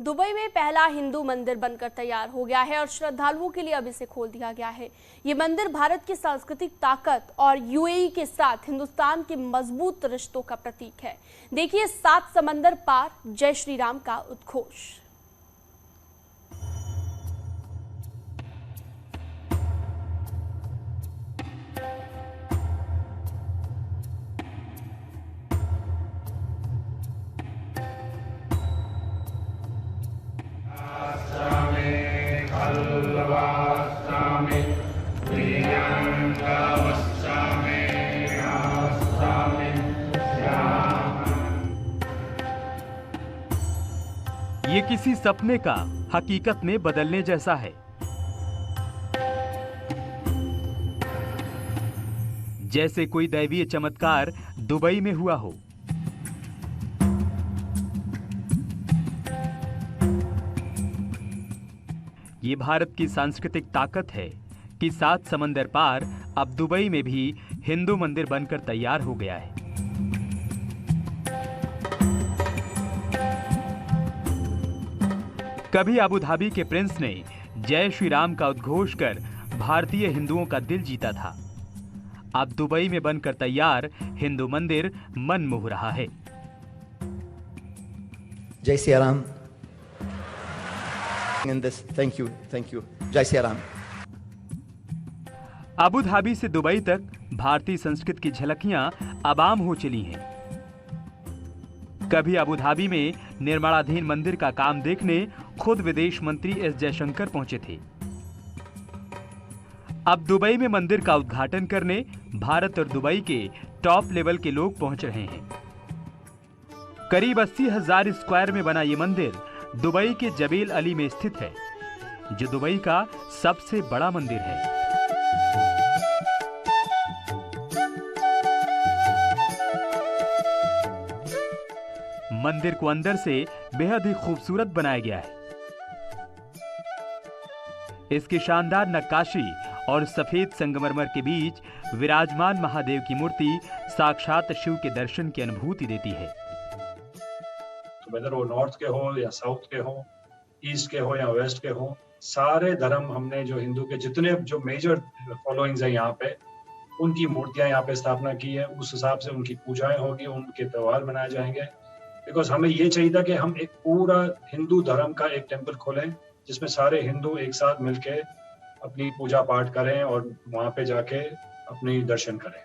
Dubai में पहला हिंदू मंदिर बनकर तैयार हो गया है और श्रद्धालुओं के लिए अब इसे खोल दिया गया है। ये मंदिर भारत की सांस्कृतिक ताकत और यूएई के साथ हिंदुस्तान के मजबूत रिश्तों का प्रतीक है। देखिए 7 समंदर पार जय श्री राम का उद्घोष। ये किसी सपने का हकीकत में बदलने जैसा है। जैसे कोई दैवीय चमत्कार दुबई में हुआ हो। ये भारत की सांस्कृतिक ताकत है कि 7 समंदर पार अब दुबई में भी हिंदू मंदिर बनकर तैयार हो गया है। कभी अबू धाबी के प्रिंस ने जय श्री राम का उद्घोष कर भारतीय हिंदुओं का दिल जीता था। अब दुबई में बनकर तैयार हिंदू मंदिर मन मोह रहा है। जय श्री राम। Thank you. जय श्री राम। अबू धाबी से दुबई तक भारतीय संस्कृति की झलकियां अब आम हो चली हैं। कभी अबू धाबी में निर्माणाधीन मंदिर का काम देखने खुद विदेश मंत्री एस जयशंकर पहुंचे थे। अब दुबई में मंदिर का उद्घाटन करने भारत और दुबई के टॉप लेवल के लोग पहुंच रहे हैं। करीब 80,000 स्क्वायर में बना ये मंदिर दुबई के जबेल अली में स्थित है, जो दुबई का सबसे बड़ा मंदिर है। मंदिर को अंदर से बेहद ही खूबसूरत बनाया गया है। इसकी शानदार नक्काशी और सफेद संगमरमर के बीच विराजमान महादेव की मूर्ति साक्षात शिव के दर्शन की अनुभूति देती है। वेदर वो नॉर्थ के हो या साउथ के हो, ईस्ट के हो या वेस्ट के हो, सारे धर्म हमने जो हिंदू के जितने जो मेजर फॉलोइंग्स है यहाँ पे, उनकी मूर्तियां यहाँ पे स्थापना की है। उस हिसाब से उनकी पूजाएं होगी, उनके त्योहार मनाए जाएंगे। बिकॉज हमें ये चाहिए था कि हम एक पूरा हिंदू धर्म का एक टेम्पल खोलें जिसमें सारे हिंदू एक साथ मिलके अपनी पूजा पाठ करें और वहां पे जाके अपनी दर्शन करें।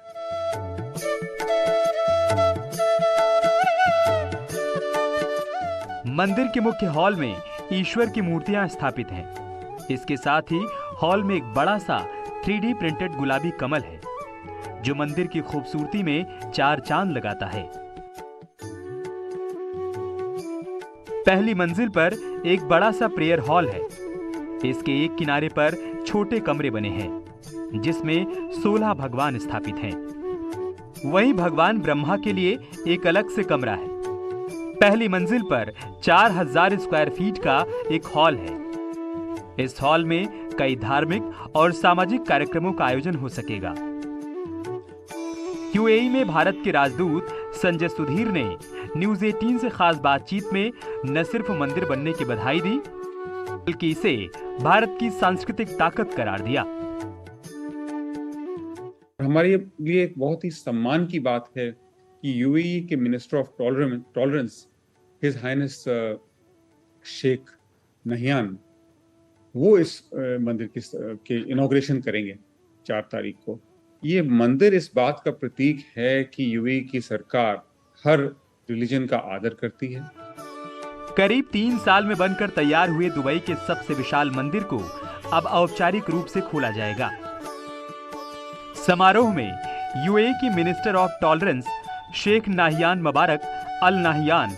मंदिर के मुख्य हॉल में ईश्वर की मूर्तियां स्थापित हैं। इसके साथ ही हॉल में एक बड़ा सा 3D प्रिंटेड गुलाबी कमल है, जो मंदिर की खूबसूरती में 4 चांद लगाता है। पहली मंजिल पर एक बड़ा सा प्रेयर हॉल है। इसके एक किनारे पर छोटे कमरे बने हैं, जिसमें 16 भगवान स्थापित हैं। वहीं भगवान ब्रह्मा के लिए एक अलग से कमरा है। पहली मंजिल पर 4000 स्क्वायर फीट का एक हॉल है। इस हॉल में कई धार्मिक और सामाजिक कार्यक्रमों का आयोजन हो सकेगा। यूएई में भारत के राजदूत संजय सुधीर ने न्यूज 18 से खास बातचीत में न सिर्फ मंदिर बनने की बधाई दी, बल्कि इसे भारत की सांस्कृतिक ताकत करार दिया। हमारे लिए एक बहुत ही सम्मान की बात है कि यूएई के minister of tolerance his highness sheikh Nahyan, वो इस मंदिर के इनॉग्रेशन करेंगे 4 तारीख को। ये मंदिर इस बात का प्रतीक है कि यूएई की सरकार हर रिलीजन का आदर करती है। करीब 3 साल में बनकर तैयार हुए दुबई के सबसे विशाल मंदिर को अब औपचारिक रूप से खोला जाएगा। समारोह में यूएई की minister of tolerance Sheikh Nahiyan मुबारक अल नाहियान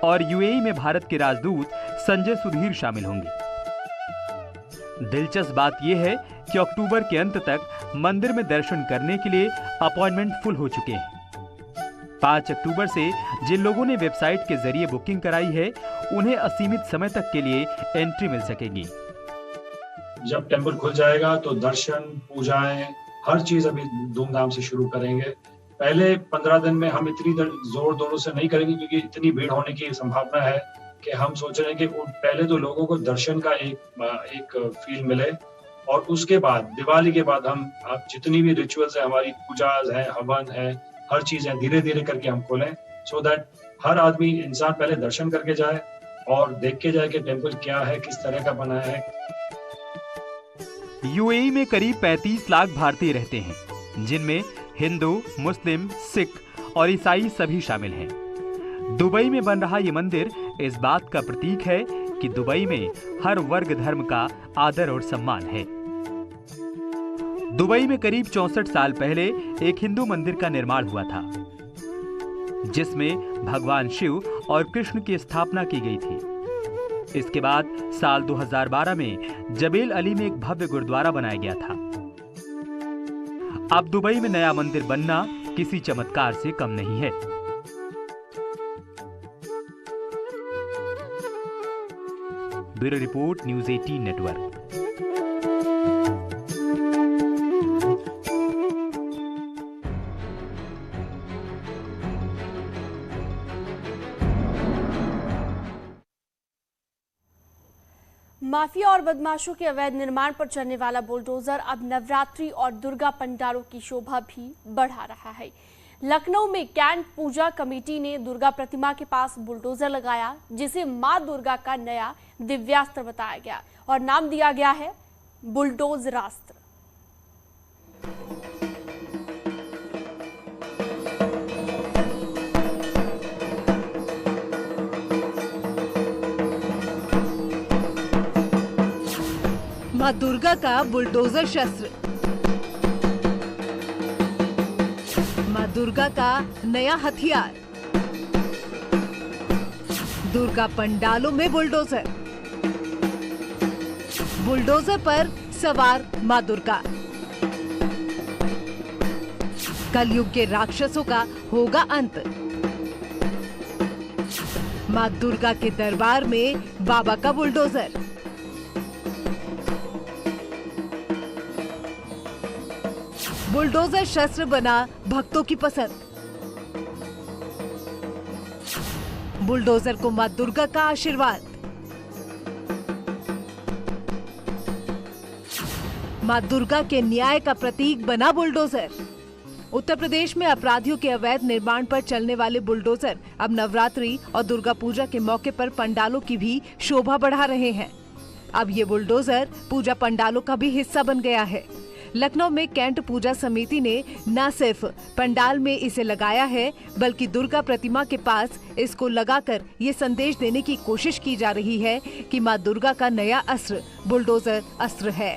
और यूएई में भारत के राजदूत संजय सुधीर शामिल होंगे। दिलचस्प बात यह है कि अक्टूबर के अंत तक मंदिर में दर्शन करने के लिए अपॉइंटमेंट फुल हो चुके हैं। 5 अक्टूबर से जिन लोगों ने वेबसाइट के जरिए बुकिंग कराई है, उन्हें असीमित समय तक के लिए एंट्री मिल सकेगी। जब टेम्पल खुल जाएगा तो दर्शन, पूजाएं, हर चीज अभी धूमधाम से शुरू करेंगे। पहले 15 दिन में हम इतनी जोर दोनों से नहीं करेंगे क्योंकि इतनी भीड़ होने की संभावना है कि हम सोच रहे हैं कि पहले तो लोगों को दर्शन का एक फील मिले, और उसके बाद दिवाली के बाद हम आप जितनी भी रिचुअल्स है, हमारी पूजाज है, हवन है, हर चीज है, धीरे धीरे करके हम खोलें, सो दैट हर आदमी इंसान पहले दर्शन करके जाए और देख के जाए कि टेम्पल क्या है, किस तरह का बना है। यूएई में करीब 35 लाख भारतीय रहते हैं, जिनमें हिंदू, मुस्लिम, सिख और ईसाई सभी शामिल हैं। दुबई में बन रहा ये मंदिर इस बात का प्रतीक है कि दुबई में हर वर्ग धर्म का आदर और सम्मान है। दुबई में करीब 64 साल पहले एक हिंदू मंदिर का निर्माण हुआ था, जिसमें भगवान शिव और कृष्ण की स्थापना की गई थी। इसके बाद साल 2012 में जबेल अली में एक भव्य गुरुद्वारा बनाया गया था। अब दुबई में नया मंदिर बनना किसी चमत्कार से कम नहीं है। Bureau report, news 18 network. Mafia और बदमाशों के अवैध निर्माण पर चलने वाला बुलडोजर अब नवरात्रि और दुर्गा पंडालों की शोभा भी बढ़ा रहा है। लखनऊ में कैंट पूजा कमेटी ने दुर्गा प्रतिमा के पास बुलडोजर लगाया, जिसे मां दुर्गा का नया दिव्यास्त्र बताया गया और नाम दिया गया है बुलडोजरास्त्र। मां दुर्गा का बुलडोजर शस्त्र, मां दुर्गा का नया हथियार, दुर्गा पंडालों में बुलडोजर, बुलडोजर पर सवार मां दुर्गा। कलयुग के राक्षसों का होगा अंत। मां दुर्गा के दरबार में बाबा का बुलडोजर। बुलडोजर शस्त्र बना भक्तों की पसंद। बुलडोजर को मां दुर्गा का आशीर्वाद। मां दुर्गा के न्याय का प्रतीक बना बुलडोजर। उत्तर प्रदेश में अपराधियों के अवैध निर्माण पर चलने वाले बुलडोजर अब नवरात्रि और दुर्गा पूजा के मौके पर पंडालों की भी शोभा बढ़ा रहे हैं। अब ये बुलडोजर पूजा पंडालों का भी हिस्सा बन गया है। लखनऊ में कैंट पूजा समिति ने न सिर्फ पंडाल में इसे लगाया है, बल्कि दुर्गा प्रतिमा के पास इसको लगाकर ये संदेश देने की कोशिश की जा रही है कि मां दुर्गा का नया अस्त्र बुलडोजर अस्त्र है।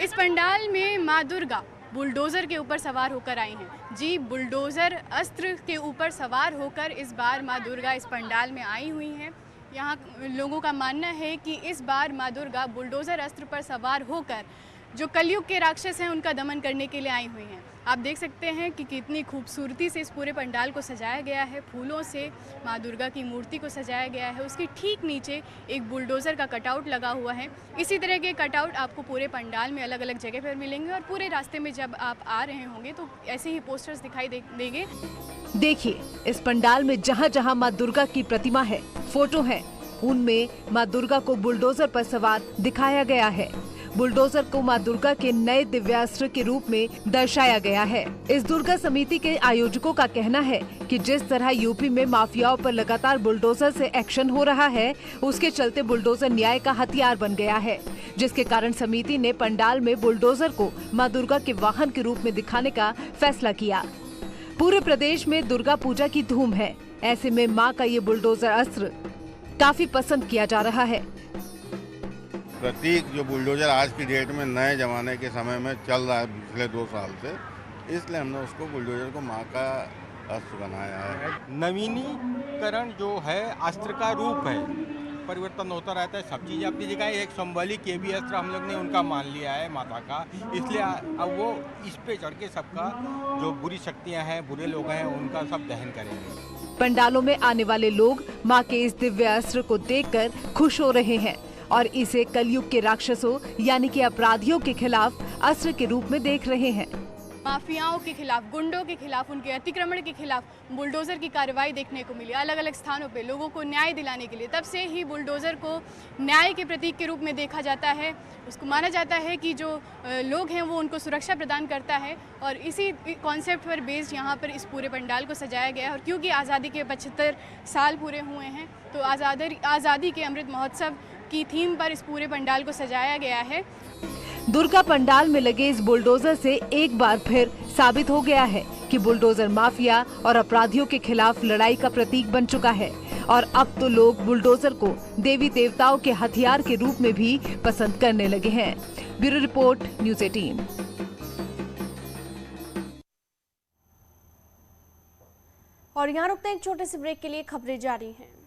इस पंडाल में मां दुर्गा बुलडोजर के ऊपर सवार होकर आई हैं। जी, बुलडोजर अस्त्र के ऊपर सवार होकर इस बार मां दुर्गा इस पंडाल में आई हुई हैं। यहाँ लोगों का मानना है कि इस बार मां दुर्गा बुलडोजर अस्त्र पर सवार होकर जो कलयुग के राक्षस हैं उनका दमन करने के लिए आई हुई हैं। आप देख सकते हैं कि कितनी खूबसूरती से इस पूरे पंडाल को सजाया गया है। फूलों से मां दुर्गा की मूर्ति को सजाया गया है। उसके ठीक नीचे एक बुलडोज़र का कटआउट लगा हुआ है। इसी तरह के कटआउट आपको पूरे पंडाल में अलग अलग जगह पर मिलेंगे और पूरे रास्ते में जब आप आ रहे होंगे तो ऐसे ही पोस्टर्स दिखाई देंगे। देखिए, इस पंडाल में जहाँ जहाँ मां दुर्गा की प्रतिमा है, फोटो है, उनमें मां दुर्गा को बुलडोजर पर सवार दिखाया गया है। बुलडोजर को मां दुर्गा के नए दिव्यास्त्र के रूप में दर्शाया गया है। इस दुर्गा समिति के आयोजकों का कहना है कि जिस तरह यूपी में माफियाओं पर लगातार बुलडोजर से एक्शन हो रहा है, उसके चलते बुलडोजर न्याय का हथियार बन गया है, जिसके कारण समिति ने पंडाल में बुलडोजर को मां दुर्गा के वाहन के रूप में दिखाने का फैसला किया। पूरे प्रदेश में दुर्गा पूजा की धूम है। ऐसे में मां का ये बुलडोजर अस्त्र काफी पसंद किया जा रहा है। प्रतीक जो बुलडोजर आज की डेट में नए जमाने के समय में चल रहा है पिछले 2 साल से, इसलिए हमने उसको बुलडोजर को माँ का अस्त्र बनाया है। नवीनीकरण जो है अस्त्र का रूप है, परिवर्तन होता रहता है। सब चीज़ अपनी जगह, एक सिंबॉलिक ये भी अस्त्र हम लोग ने उनका मान लिया है माता का, इसलिए अब वो इस पे चढ़ के सबका जो बुरी शक्तियाँ हैं, बुरे लोग हैं, उनका सब दहन करेंगे। पंडालों में आने वाले लोग माँ के इस दिव्य अस्त्र को देखकर खुश हो रहे हैं और इसे कलयुग के राक्षसों यानी कि अपराधियों के खिलाफ अस्त्र के रूप में देख रहे हैं। माफियाओं के खिलाफ, गुंडों के खिलाफ, उनके अतिक्रमण के खिलाफ बुलडोज़र की कार्रवाई देखने को मिली अलग अलग स्थानों पे लोगों को न्याय दिलाने के लिए। तब से ही बुलडोज़र को न्याय के प्रतीक के रूप में देखा जाता है। उसको माना जाता है कि जो लोग हैं वो उनको सुरक्षा प्रदान करता है और इसी कॉन्सेप्ट पर बेस्ड यहाँ पर इस पूरे पंडाल को सजाया गया है। और क्योंकि आज़ादी के 75 साल पूरे हुए हैं तो आज़ादी के अमृत महोत्सव की थीम पर इस पूरे पंडाल को सजाया गया है। दुर्गा पंडाल में लगे इस बुलडोजर से एक बार फिर साबित हो गया है कि बुलडोजर माफिया और अपराधियों के खिलाफ लड़ाई का प्रतीक बन चुका है और अब तो लोग बुलडोजर को देवी देवताओं के हथियार के रूप में भी पसंद करने लगे हैं। Bureau report, news 18। और यहाँ रुकते हैं एक छोटे से ब्रेक के लिए, खबरें जारी हैं।